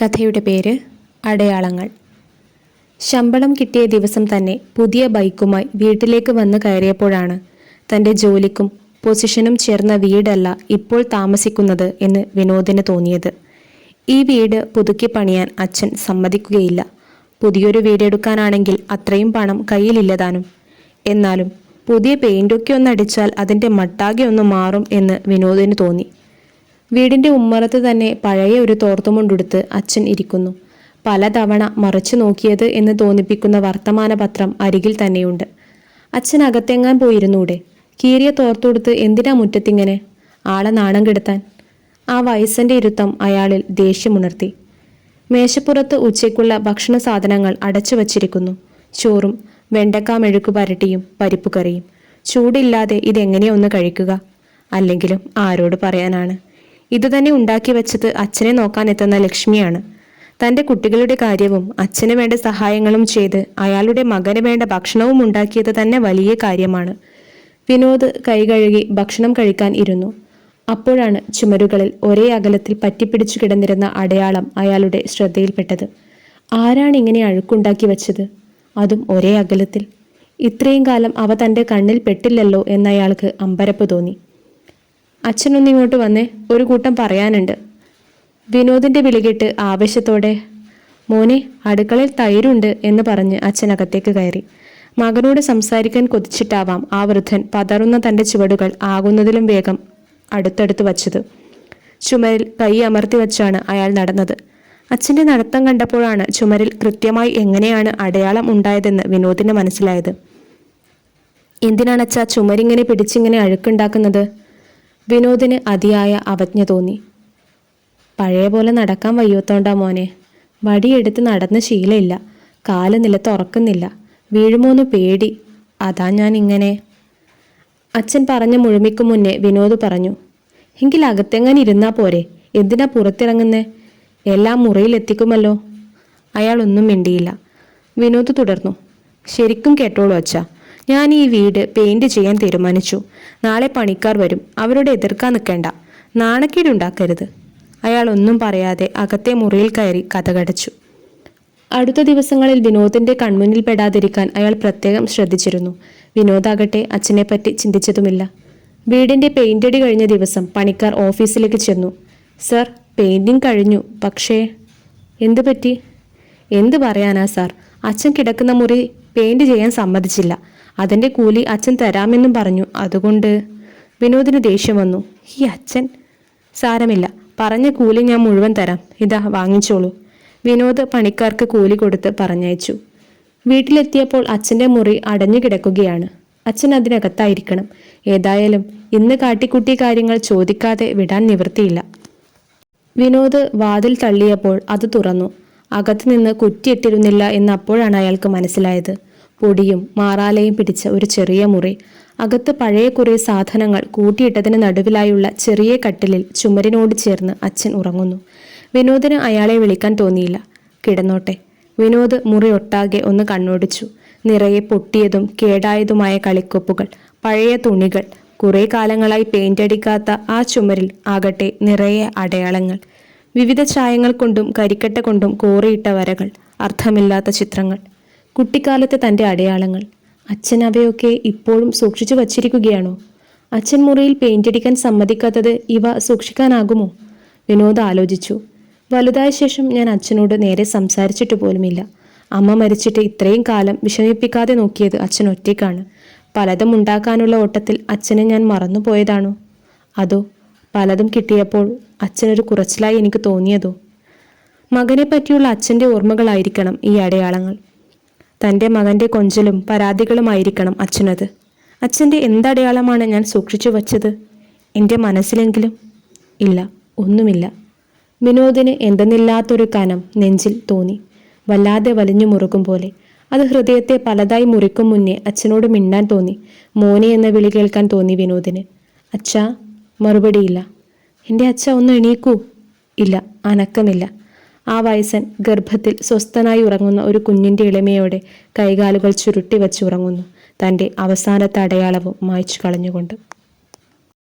കഥയുടെ പേര് അടയാളങ്ങൾ. ശമ്പളം കിട്ടിയ ദിവസം തന്നെ പുതിയ ബൈക്കുമായി വീട്ടിലേക്ക് വന്ന് കയറിയപ്പോഴാണ് തൻ്റെ ജോലിക്കും പൊസിഷനും ചേർന്ന വീടല്ല ഇപ്പോൾ താമസിക്കുന്നത് എന്ന് വിനോദിന് തോന്നിയത്. ഈ വീട് പുതുക്കി പണിയാൻ അച്ഛൻ സമ്മതിക്കുകയില്ല. പുതിയൊരു വീടെടുക്കാനാണെങ്കിൽ അത്രയും പണം കയ്യിലില്ലതാനും. എന്നാലും പുതിയ പെയിൻ്റൊക്കെ ഒന്നടിച്ചാൽ അതിൻ്റെ മട്ടാകെ ഒന്ന് മാറും എന്ന് വിനോദിന് തോന്നി. വീടിൻ്റെ ഉമ്മറത്ത് തന്നെ പഴയ ഒരു തോർത്തുമുണ്ടെടുത്ത് അച്ഛൻ ഇരിക്കുന്നു. പലതവണ മറിച്ചു നോക്കിയത് എന്ന് തോന്നിപ്പിക്കുന്ന വർത്തമാനപത്രം അരികിൽ തന്നെയുണ്ട്. അച്ഛൻ അകത്തെങ്ങാൻ പോയിരുന്നൂടെ? കീറിയ തോർത്തുകൊടുത്ത് എന്തിനാ മുറ്റത്തിങ്ങനെ? ആളെ നാണം കെടുത്താൻ. ആ വയസ്സൻ്റെ ഇരുത്തം അയാളിൽ ദേഷ്യമുണർത്തി. മേശപ്പുറത്ത് ഉച്ചയ്ക്കുള്ള ഭക്ഷണ സാധനങ്ങൾ അടച്ചു വച്ചിരിക്കുന്നു. ചോറും വെണ്ടക്ക മെഴുക്കു പരട്ടിയും പരിപ്പുകറിയും. ചൂടില്ലാതെ ഇതെങ്ങനെയാ ഒന്ന് കഴിക്കുക? അല്ലെങ്കിലും ആരോട് പറയാനാണ്? ഇതുതന്നെ ഉണ്ടാക്കി വെച്ചത് അച്ഛനെ നോക്കാനെത്തുന്ന ലക്ഷ്മിയാണ്. തൻ്റെ കുട്ടികളുടെ കാര്യവും അച്ഛന് വേണ്ട സഹായങ്ങളും ചെയ്ത് അയാളുടെ മകന് വേണ്ട ഭക്ഷണവും ഉണ്ടാക്കിയത് തന്നെ വലിയ കാര്യമാണ്. വിനോദ് കൈ കഴുകി ഭക്ഷണം കഴിക്കാൻ ഇരുന്നു. അപ്പോഴാണ് ചുമരുകളിൽ ഒരേ അകലത്തിൽ പറ്റിപ്പിടിച്ചു കിടന്നിരുന്ന അടയാളം അയാളുടെ ശ്രദ്ധയിൽപ്പെട്ടത്. ആരാണ് ഇങ്ങനെ അഴുക്കുണ്ടാക്കി വെച്ചത്? അതും ഒരേ അകലത്തിൽ. ഇത്രയും കാലം അവ തൻ്റെ കണ്ണിൽ പെട്ടില്ലല്ലോ എന്നയാൾക്ക് അമ്പരപ്പ് തോന്നി. അച്ഛനൊന്നിങ്ങോട്ട് വന്നേ, ഒരു കൂട്ടം പറയാനുണ്ട്. വിനോദിൻ്റെ വിളികേട്ട് ആവേശത്തോടെ മോനെ, അടുക്കളയിൽ തൈരുണ്ട് എന്ന് പറഞ്ഞ് അച്ഛനകത്തേക്ക് കയറി. മകനോട് സംസാരിക്കാൻ കൊതിച്ചിട്ടാവാം ആ വൃദ്ധൻ പതറുന്ന തൻ്റെ ചുവടുകൾ ആകുന്നതിലും വേഗം അടുത്തടുത്ത് വച്ചത്. ചുമരിൽ കൈ അമർത്തി വച്ചാണ് അയാൾ നടന്നത്. അച്ഛൻ്റെ നടത്തം കണ്ടപ്പോഴാണ് ചുമരിൽ കൃത്യമായി എങ്ങനെയാണ് അടയാളം ഉണ്ടായതെന്ന് വിനോദിന് മനസ്സിലായത്. എന്തിനാണ് അച്ഛാ ചുമരിങ്ങനെ പിടിച്ചിങ്ങനെ അഴുക്കുണ്ടാക്കുന്നത്? വിനോദിന് അതിയായ അവജ്ഞ തോന്നി. പഴയ പോലെ നടക്കാൻ വയ്യോത്തോണ്ടാ മോനെ. വടിയെടുത്ത് നടന്ന് ശീലമില്ല. കാല് നിലത്ത് ഉറക്കുന്നില്ല. വീഴുമോന്ന് പേടി. അതാ ഞാൻ ഇങ്ങനെ. അച്ഛൻ പറഞ്ഞ് മുഴുമിക്കും മുന്നേ വിനോദ് പറഞ്ഞു, എങ്കിൽ അകത്തെങ്ങാൻ ഇരുന്നാ പോരെ? എന്തിനാ പുറത്തിറങ്ങുന്നേ? എല്ലാം മുറിയിലെത്തിക്കുമല്ലോ. അയാൾ ഒന്നും മിണ്ടിയില്ല. വിനോദ് തുടർന്നു, ശരിക്കും കേട്ടോളൂ അച്ഛാ, ഞാൻ ഈ വീട് പെയിന്റ് ചെയ്യാൻ തീരുമാനിച്ചു. നാളെ പണിക്കാർ വരും. അവരോട് എതിർക്കാൻ നിൽക്കേണ്ട. നാണക്കേടുണ്ടാക്കരുത്. അയാൾ ഒന്നും പറയാതെ അകത്തെ മുറിയിൽ കയറി കതകടച്ചു. അടുത്ത ദിവസങ്ങളിൽ വിനോദിന്റെ കൺമുന്നിൽ പെടാതിരിക്കാൻ അയാൾ പ്രത്യേകം ശ്രദ്ധിച്ചിരുന്നു. വിനോദാകട്ടെ അച്ഛനെപ്പറ്റി ചിന്തിച്ചതുമില്ല. വീടിന്റെ പെയിന്റടി കഴിഞ്ഞ ദിവസം പണിക്കാർ ഓഫീസിലേക്ക് ചെന്നു. സർ, പെയിന്റിങ് കഴിഞ്ഞു. പക്ഷേ എന്തു പറ്റി? എന്ത് പറയാനാ സാർ, അച്ഛൻ കിടക്കുന്ന മുറി പെയിന്റ് ചെയ്യാൻ സമ്മതിച്ചില്ല. അതിൻ്റെ കൂലി അച്ഛൻ തരാമെന്നും പറഞ്ഞു. അതുകൊണ്ട് വിനോദിന് ദേഷ്യം വന്നു. ഈ അച്ഛൻ. സാരമില്ല, പറഞ്ഞ കൂലി ഞാൻ മുഴുവൻ തരാം. ഇതാ വാങ്ങിച്ചോളൂ. വിനോദ് പണിക്കാർക്ക് കൂലി കൊടുത്ത് പറഞ്ഞയച്ചു. വീട്ടിലെത്തിയപ്പോൾ അച്ഛൻ്റെ മുറി അടഞ്ഞു കിടക്കുകയാണ്. അച്ഛൻ അതിനകത്തായിരിക്കണം. ഏതായാലും ഇന്ന് കാട്ടിക്കുട്ടിയ കാര്യങ്ങൾ ചോദിക്കാതെ വിടാൻ നിവൃത്തിയില്ല. വിനോദ് വാതിൽ തള്ളിയപ്പോൾ അത് തുറന്നു. അകത്ത് നിന്ന് കുറ്റിയിട്ടിരുന്നില്ല എന്ന് അപ്പോഴാണ് അയാൾക്ക് മനസ്സിലായത്. പൊടിയും മാറാലയും പിടിച്ച ഒരു ചെറിയ മുറി. അകത്ത് പഴയ കുറേ സാധനങ്ങൾ കൂട്ടിയിട്ടതിന് നടുവിലായുള്ള ചെറിയ കട്ടിലിൽ ചുമരിനോട് ചേർന്ന് അച്ഛൻ ഉറങ്ങുന്നു. വിനോദിന് അയാളെ വിളിക്കാൻ തോന്നിയില്ല. കിടന്നോട്ടെ. വിനോദ് മുറി ഒട്ടാകെ ഒന്ന് കണ്ണോടിച്ചു. നിറയെ പൊട്ടിയതും കേടായതുമായ കളിക്കൊപ്പുകൾ, പഴയ തുണികൾ, കുറേ കാലങ്ങളായി പെയിന്റ് അടിക്കാത്ത ആ ചുമരിൽ ആകട്ടെ നിറയെ അടയാളങ്ങൾ. വിവിധ ചായങ്ങൾ കൊണ്ടും കരിക്കട്ട കൊണ്ടും കോറിയിട്ട വരകൾ, അർത്ഥമില്ലാത്ത ചിത്രങ്ങൾ. കുട്ടിക്കാലത്തെ തൻ്റെ അടയാളങ്ങൾ. അച്ഛൻ അവയൊക്കെ ഇപ്പോഴും സൂക്ഷിച്ചു വച്ചിരിക്കുകയാണോ? അച്ഛൻ മുറിയിൽ പെയിന്റ് അടിക്കാൻ സമ്മതിക്കാത്തത് ഇവ സൂക്ഷിക്കാനാകുമോ? വിനോദ് ആലോചിച്ചു. വലുതായ ശേഷം ഞാൻ അച്ഛനോട് നേരെ സംസാരിച്ചിട്ട് പോലുമില്ല. അമ്മ മരിച്ചിട്ട് ഇത്രയും കാലം വിഷമിപ്പിക്കാതെ നോക്കിയത് അച്ഛൻ ഒറ്റയ്ക്കാണ്. പലതും ഉണ്ടാക്കാനുള്ള ഓട്ടത്തിൽ അച്ഛനെ ഞാൻ മറന്നുപോയതാണോ? അതോ പലതും കിട്ടിയപ്പോൾ അച്ഛനൊരു കുറച്ചിലായി എനിക്ക് തോന്നിയതോ? മകനെ പറ്റിയുള്ള അച്ഛൻ്റെ ഓർമ്മകളായിരിക്കണം ഈ അടയാളങ്ങൾ. തൻ്റെ മകൻ്റെ കൊഞ്ചലും പരാതികളുമായിരിക്കണം അച്ഛനത്. അച്ഛൻ്റെ എന്തടയാളമാണ് ഞാൻ സൂക്ഷിച്ചു വച്ചത്? എൻ്റെ മനസ്സിലെങ്കിലും? ഇല്ല, ഒന്നുമില്ല. വിനോദിന് എന്തെന്നില്ലാത്തൊരു കനം നെഞ്ചിൽ തോന്നി. വല്ലാതെ വലിഞ്ഞു മുറുകും പോലെ. അത് ഹൃദയത്തെ പലതായി മുറിക്കും മുന്നേ അച്ഛനോട് മിണ്ടാൻ തോന്നി. മോനെ എന്ന വിളി കേൾക്കാൻ തോന്നി വിനോദിന്. അച്ഛാ. മറുപടിയില്ല. എൻ്റെ അച്ഛ ഒന്ന് എണീക്കൂ. ഇല്ല, അനക്കമില്ല. ആ വയസ്സൻ ഗർഭത്തിൽ സ്വസ്ഥനായി ഉറങ്ങുന്ന ഒരു കുഞ്ഞിൻ്റെ ഇളമയോടെ കൈകാലുകൾ ചുരുട്ടി വെച്ച് ഉറങ്ങുന്നു, തൻ്റെ അവസാനത്തെ അടയാളവും മായ്ച്ചു കളഞ്ഞുകൊണ്ട്.